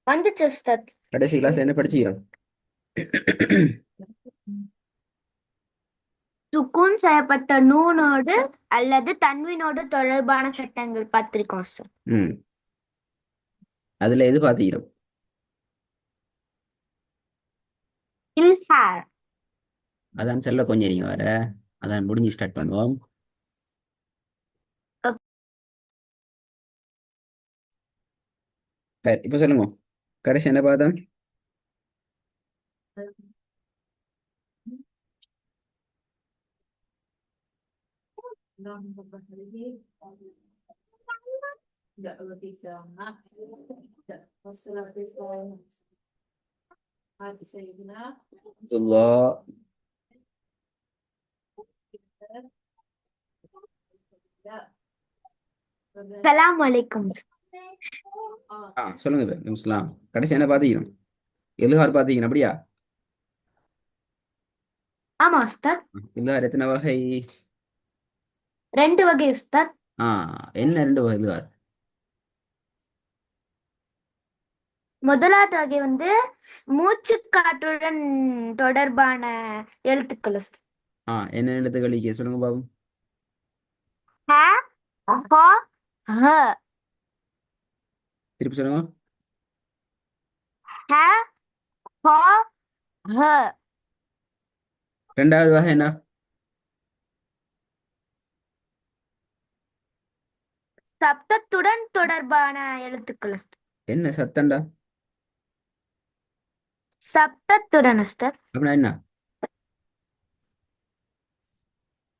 வந்துச்சு உஸ்தாத். கடைசி கிளாஸ்ல என்ன படிச்சீங்க? சுக்கூன் செய்யப்பட்ட நூனோடு அல்லது தன்வினோடு தொடர்பான சட்டங்கள் பார்த்திருக்கோம் உஸ்தாத். ம். அதுல எது பாத்தீங்க? இல்ஹார். அதான் செல்ல கொஞ்சம் நீங்க வர அதான் முடிஞ்சு ஸ்டார்ட் பண்ணுவோம். சரி, இப்ப சொல்லுங்க. கடைசி என்ன பார்த்தோம்? அல்லாஹ். சலாம் அலைக்கும். சொல்லுங்க இப்ப, முஸ்லாம். கடைசி என்ன பாத்தீங்க? எழுகார் பாத்தீங்க அப்படியா? ஆமா உஸ்தாத். எழுகார் எத்தனை வகை? 2 வகை உஸ்தாத். ஆ என்ன 2 வகை எழுகார்? முதலாவது வகை மூச்சுக்காற்றுடன் தொடர்பான எழுத்துக்கள் உஸ்தாத். என்ன எழுத்துக்கள் இங்கே சொல்லுங்க பாபு. ஹ, ஹ, ஹ. திருப்பி சொல்லுங்க. ஹ, ஹ, ஹ. ரெண்டாவது வகை என்ன? சப்தத்துடன் தொடர்பான எழுத்துக்கள் உஸ்தாத். என்ன சத்தண்டா? சப்தத்துடன் உஸ்தாத். அப்படின்னா என்ன?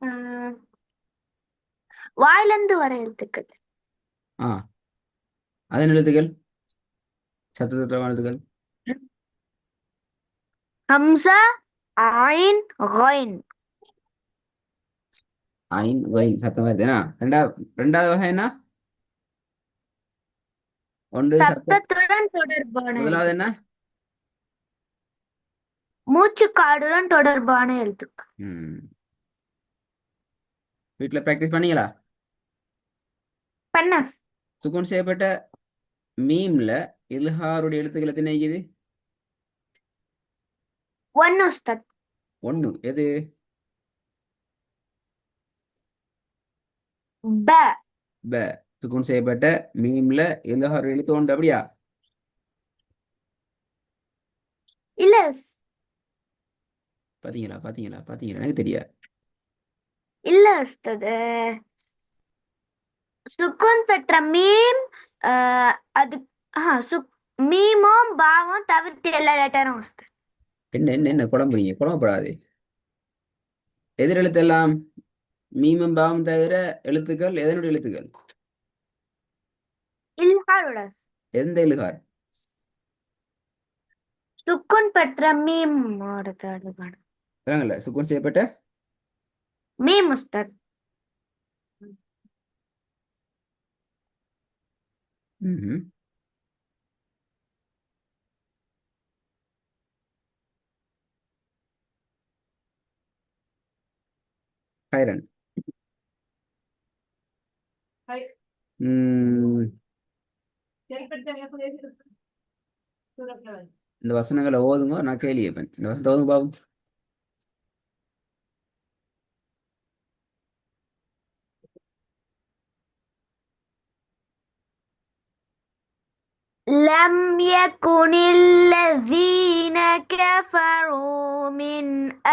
உம், வாயிலிருந்து வர எழுத்துக்கள். ஆ அதன் எழுத்துக்கள், சத்தத்துடன் எழுத்துக்கள். ஹம்சா, ஐன், கொயின். ஐன் வைன் சத்தம் வருதுனா? ரெண்டாவது வகை என்ன? ஒன்று சத்தம். சப்தத்துடன் தொடர்பான முதலாவது என்ன? எழுத்துக்கள். மூச்சுக்காடுடன் தொடர்பான எழுத்துக்கள். ம். வீட்டுல பிராக்டிஸ் பண்ணீங்களா? பண்ண சுக்குன் செய்யப்பட்ட மீம்ல இல்ஹாருடைய எழுத்துக்கள் எத்தனை இருக்குது? ஒன்னு உஸ்தாத். ஒண்ணு. எது? ப. ப. சுக்குன் செய்யப்பட்ட மீம்ல இல்ஹாரு எழுத்து உண்டு அப்படியா? இல்ல பாத்தீங்களா பாத்தீங்களா பாத்தீங்களா? எனக்கு தெரியாது. இல்ல உஸ்தாத். சுக்குன் பெற்ற மீம். அது மீமும் பாவும் தவிர்த்து எல்லா லெட்டரும் உஸ்தாத். என்ன குழம்புறீங்க? குழம்பப்படாது. எதிரெழுத்தெல்லாம் மீமும் பாவம் தவிர எழுத்துக்கள் எதனுடைய எழுத்துக்கள்? இல்ஹாரோட. எந்த இல்ஹார்? சுக்குன் பெற்ற மீம் தொடர்பான வேங்கல்ல சுக்குன் செய்யப்பட்ட மீம் உஸ்தாத். ம்ஹும். ஹைரன். ம், இந்த வசனங்களை ஓதுங்க, நான் கேள்வி கேட்பேன். இந்த வசனத்தை ஓதுங்க பாபு. لم يكن الذين كفروا من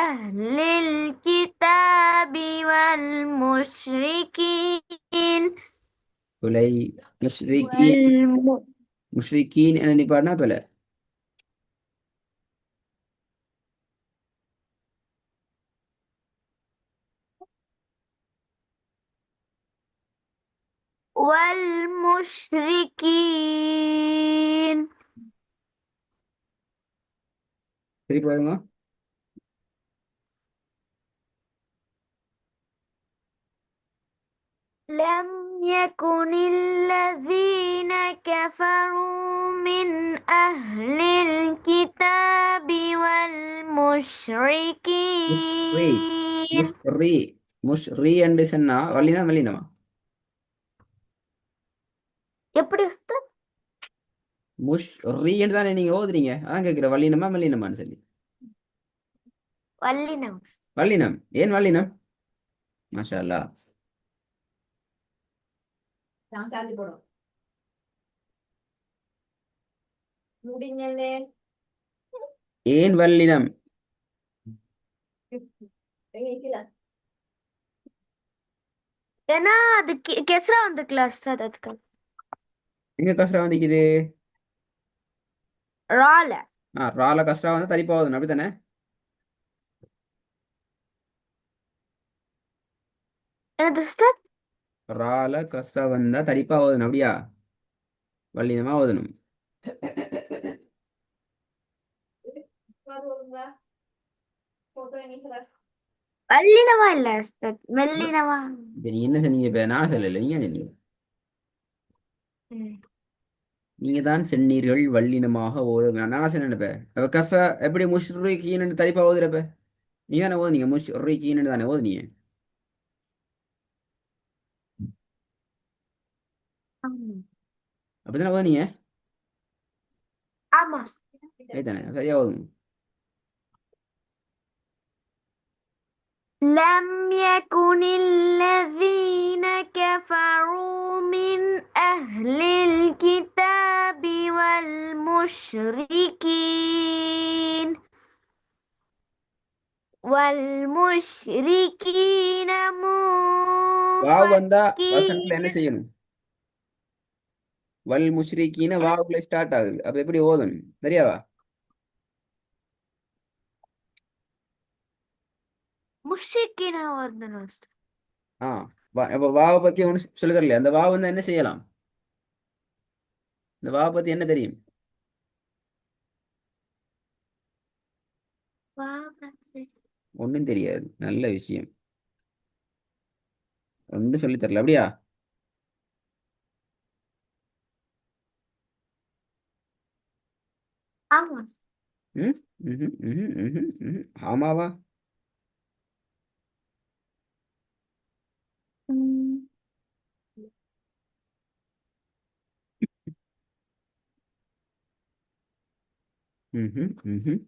أهل الكتاب والمشركين புலை முஷ்ரிகீன். முஷ்ரிகீன் என்ன நிப்பாட்னா பல. والمشركين திருப்பி ஓதுங்க. لم يكن الذين كفروا من أهل الكتاب முஷ்ரி والمشركين முஷ்ரி முஷ் ரீ என்று சொன்னா வல்லினம் மெல்லினமா? எப்படி உஸ்தாத்? முஷ் ரீ என்று தானே நீங்க ஓதுறீங்க, அதான் கேட்குற வல்லினமா மெல்லினமான்னு சொல்லி. வல்லினம். வல்லினம். ஏன் வல்லினம்? மாஷா அல்லாஹ். ஏன் வல்லினம்? ஏன்னா அது கெஸ்ரா வந்துக்கல உஸ்தாத் அதுக்கு. எங்க கஸ்ரா வந்துக்குது? ரால. ரால கஸ்ரா வந்து தனிப்பா ஓதணும் அப்படித்தானே? என்னது உஸ்தாத்? ரால கஸ்ரா வந்தா தனிப்பா ஓதணும் அப்படியா? வல்லினமா ஓதணும். வல்லினமா இல்ல உஸ்தாத், மெல்லினமா. இப்ப நீங்க என்ன சொன்னீங்க? இப்ப நான் சொல்லல, நீங்க சொன்னீங்க. ம். நீங்க தான் சென்னீர்கள் வல்லினமாக ஓத. நான் சொன்னேன். அப்ப கஃப எப்படி முஷ்ரிகீன்னு தனிப்பா ஓதுறப்ப நீங்க தானே ஓதுனீங்க, முஷ்ரிகீன்னு தானே ஓதுனீங்க. ஆமா. அப்படித்தானே ஓதுனீங்க? ஆமா. தானே சரியா ஓதுங்க. لم يكن الذين كفروا من أهل الكتاب والمشركين வாவ் வந்தா வசனத்துல என்ன منفكين. செய்யணும்? வல் முஷ்ரிகீன வாவுல ஸ்டார்ட் ஆகுது, அப்ப எப்படி ஓதணும் சரியாவா? முஷ்ரிக்கீன வர்தனம். ஆ அப்ப வாவை பத்தி ஒன்று சொல்லி தரலையா? அந்த வாவு வந்து என்ன செய்யலாம்? இந்த வாவை பத்தி என்ன தெரியும்? ஒன்றும் தெரியாது. நல்ல விஷயம். ஒன்றும் சொல்லி தரல அப்படியா? ஆமா. ம் ம்ஹும், ம்ஹும், ம்ஹும், ம்ஹும். ஆமாவா? ம். ம்ஹும், ம்ஹும்.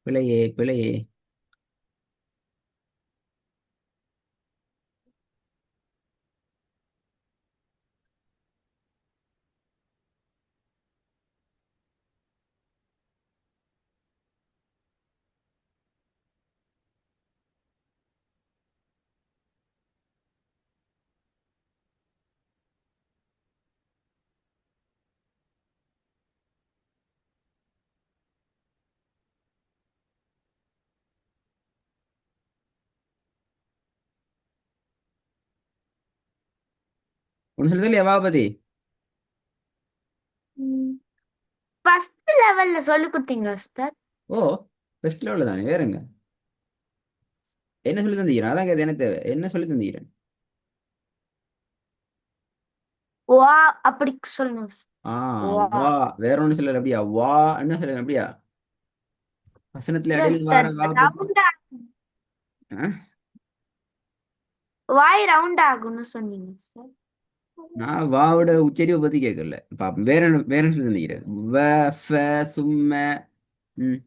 பிழையே பிழையே. ஒன்று சொல்லி தரலையா வாவை பத்தி? ஃபர்ஸ்ட் லெவல்ல சொல்லி கொடுத்தீங்க உஸ்தாத். ஓ, ஃபர்ஸ்ட் லெவலில் தானே, வேறங்க என்ன சொல்லி தந்தீங்க? அதான் கேது, என்ன தேவை, என்ன சொல்லி தந்தீங்க? வா அப்படி சொல்லணும் உஸ்தாத். ஆ வா. வா. வேற ஒன்றும் சொல்லல அப்படியா? வா என்ன சொல்லல அப்படியா? வசனத்துல இல்ல இடையில வார உஸ்தாத், வாவை பத்தி. ரவுண்டா ஆ? வாய் ரவுண்ட் ஆகும்னு சொன்னீங்க உஸ்தாத். நான் வாவோட உச்சரிவை பத்தி கேட்கல. பாப்போம், வேற என்ன சொல்லி தந்தீங்க? வ ஃப சும்ம. ம்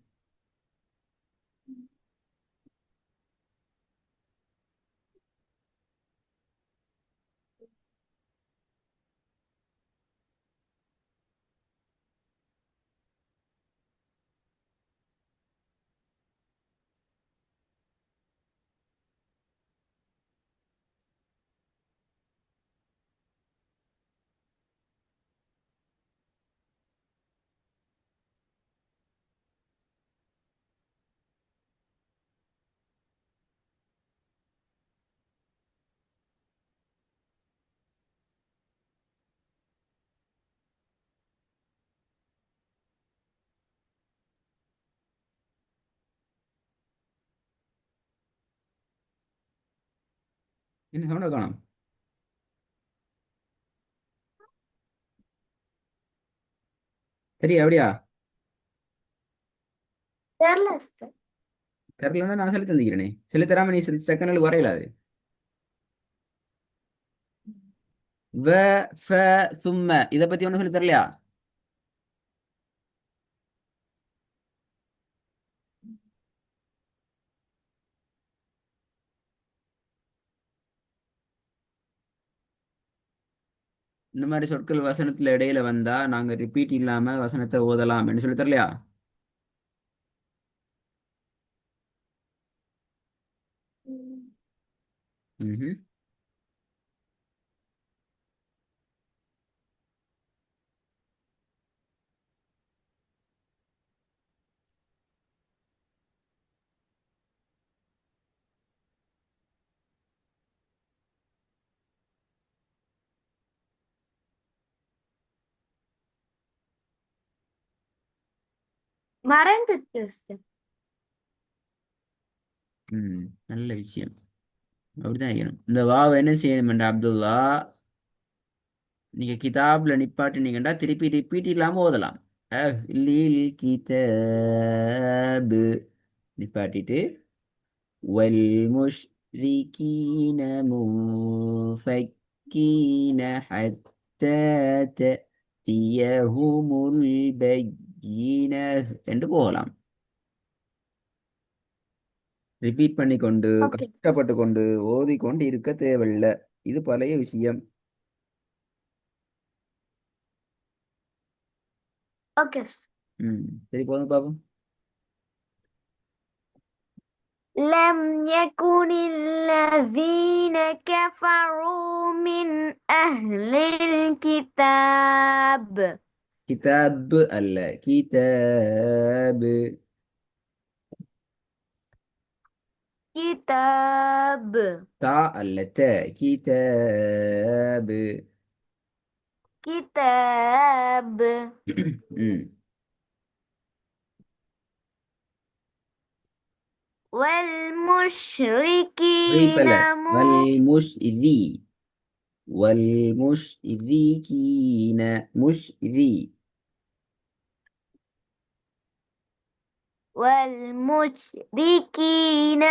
என்ன சவுண்ட காணும்? சரி அப்படியா? தெரியல உஸ்தாத். தெரியலன்னா நான் சொல்லி தந்துக்கிறேனே. சொல்லி தராம நீ செகண்ட் வரையலாது. வ ஃப சும்ம இதை பத்தி ஒன்றும் சொல்லி தரலையா? இந்த மாதிரி சொற்கள் வசனத்துல இடையில வந்தா நாங்க ரிப்பீட் இல்லாம வசனத்தை ஓதலாம் என்று சொல்லி தரலையா? ம்ஹும். மறந்துச்சு உஸ்தாத். நல்ல விஷயம். அப்படிதான் செய்யணும். இந்த வாவை என்ன செய்யணும் அப்துல்லா? நீங்க கிதாப்ல நிப்பாட்டினீங்கன்னா திருப்பி ரிப்பீட் இல்லாம ஓதலாம். அஹ்லில் கிதாப் நிப்பாட்டிட்டு والمشركين منفكين حتى تأتيهم البينة என்று போகலாம். ரிப்பீட் பண்ணிக்கொண்டு ஓகே. கஷ்டப்பட்டு கொண்டு ஓதிக்கொண்டு இருக்க தேவையில்லை. இது பழைய விஷயம். ஓகே. சரி போதும் பாப்போம். لم يكن الذين كفروا من أهل الكتاب. கிதாப் அல்ல கிதாப். كتاب. தா அல்ல த கிதாப். كتاب. ம் والمشركين ريبل والمشري والمشركين مشري. والمشركين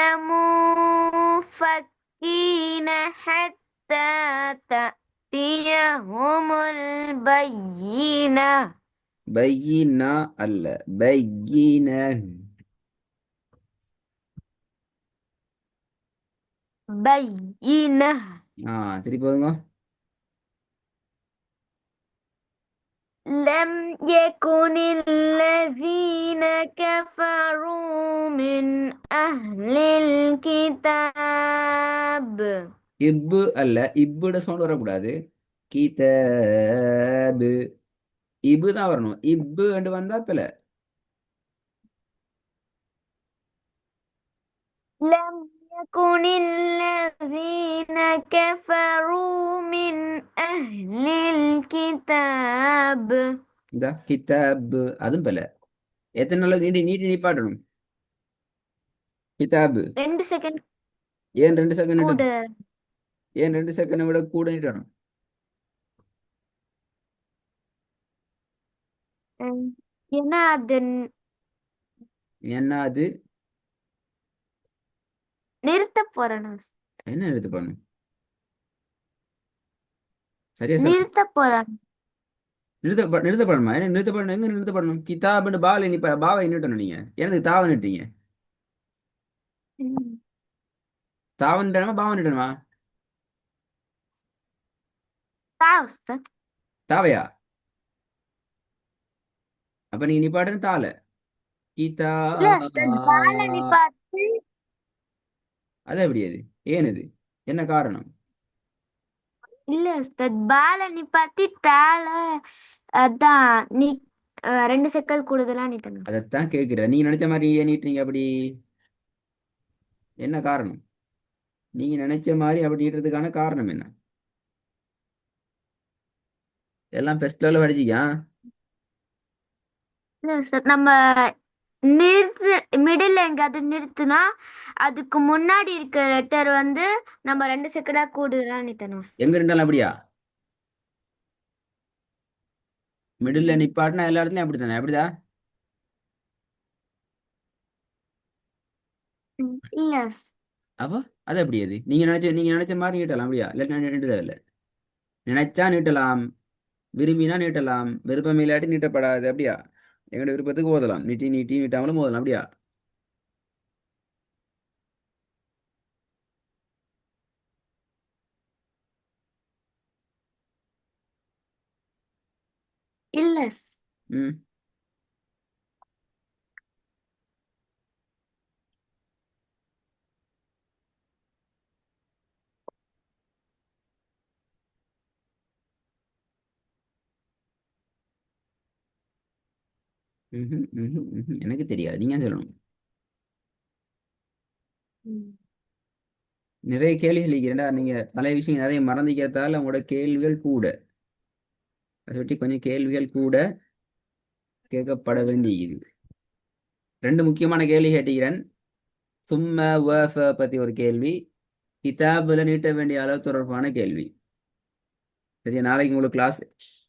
منفكين حتى تأتيهم البينة. بينا ألا بينه. بينة. திருப்பி போதுங்க. لم يكن الذين كفروا من أهل الكتاب. இப்பு அல்ல இப்புட சவுண்ட் வரக்கூடாது. கிதாபு இபு தான் வரணும். இப்பு என்று வந்தா பில. لم يكن الذين كفروا من أهل الكتاب. இந்த கிதாபு அதுவும் பில. எத்தனை நாள் நீட்டி நீட்டி நிப்பாட்டணும்? கிதாபு 2 செகண்ட் ஏன் 2 செகண்ட்? கூட. ஏன் 2 செகண்டை விட கூட நீட்டணும்? உம், ஏன்னா அது என்ன அது? நிறுத்த போறேன். என்ன எடுத்து பண்ணணும்? சரியா சொல்ல. நிறுத்த போறேன். நிறுத்தப்படணுமா? என்ன நிறுத்தப்படணும்? எங்க நிறுத்தப்படணும்? கிதாபுன்னு பால் நிப்ப பாவை நிட்டணும். நீங்க எனக்கு தாவ நிட்டீங்க. உம். தாவ நிட்டணுமா பாவ நிட்டணுமா? உஸ்தாத். தாவையா? அப்ப நீ நிப்பாட்டுன்னு தால கீதா. இல்ல உஸ்தாத், பால நிப்பாட்டி. அது எப்படி அது? ஏன் அது? என்ன காரணம்? இல்ல உஸ்தாத், பால நிப்பாட்டி தால. அதான் நீ 2 செகண்ட் கூடுதலா நிக்கணும். அதைத்தான் கேட்கிற. நீங்க நினைச்ச மாதிரி ஏன் நீட்டுறீங்க அப்படி? என்ன காரணம்? நீங்க நினைச்ச மாதிரி அப்படி நீட்டுறதுக்கான காரணம் என்ன? எல்லாம் பெஸ்ட் லெவலில் படிச்சிக்கா. இல்ல உஸ்தாத், நம்ம நிறுத்து மிடில் எங்காவது நிறுத்துனா அதுக்கு முன்னாடி இருக்க லெட்டர் வந்து நம்ம 2 செகண்டா கூடுதலா நிக்கணும் உஸ்தாத். எங்க இருந்தாலும் அப்படியா? மிடில் நிப்பாட்டினா எல்லா இடத்துலயும் அப்படித்தானே அப்படிதா? இல்ல. அப்போ அது எப்படி அது நீங்க நினைச்ச மாதிரி நீட்டலாம் அப்படியா? இல்லை நீட்டுதா இல்லை? நினைச்சா நீட்டலாம், விரும்பினா நீட்டலாம், விருப்பம் இல்லாட்டி நீட்டப்படாது அப்படியா? எங்களோட விருப்பத்துக்கு ஓதலாம், நீட்டி நீட்டி நீட்டாமலும் ஓதலாம் அப்படியா? இல்ல. ம். ம்ஹும், ம்ஹும், ம்ஹும். எனக்கு தெரியாது, நீங்க சொல்லணும். நிறைய கேள்விகள் இருக்கிறேன்டா, நீங்க பல விஷயம் நிறைய மறந்துக்கிறதால உங்களோட கேள்விகள் கூட, அதை பற்றி கொஞ்சம் கேள்விகள் கூட கேட்கப்பட வேண்டியது. ரெண்டு முக்கியமான கேள்வி கேட்டுக்கிறேன். சும்ம வஃப பத்தி ஒரு கேள்வி, கிதாபுல நீட்ட வேண்டிய அளவு தொடர்பான கேள்வி. சரியா? நாளைக்கு உங்களுக்கு கிளாஸ்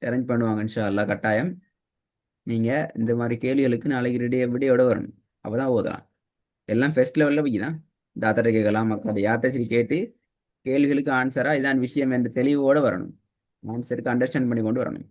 அரேஞ்ச் பண்ணுவாங்க இன்ஷா அல்லாஹ், கட்டாயம். நீங்க இந்த மாதிரி கேள்விகளுக்கு நாளைக்கு விடையோட வரணும். அப்பதான் ஓதலாம். எல்லாம் ஃபர்ஸ்ட் லெவல்ல போய் தான் தாத்தாட்ட கேட்கலாம், மக்கள் யார்கிட்ட சரி கேட்டு கேள்விகளுக்கு ஆன்சரா இதான் விஷயம் என்ற தெளிவோட வரணும். ஆன்சருக்கு அண்டர்ஸ்டாண்ட் பண்ணி கொண்டு வரணும்.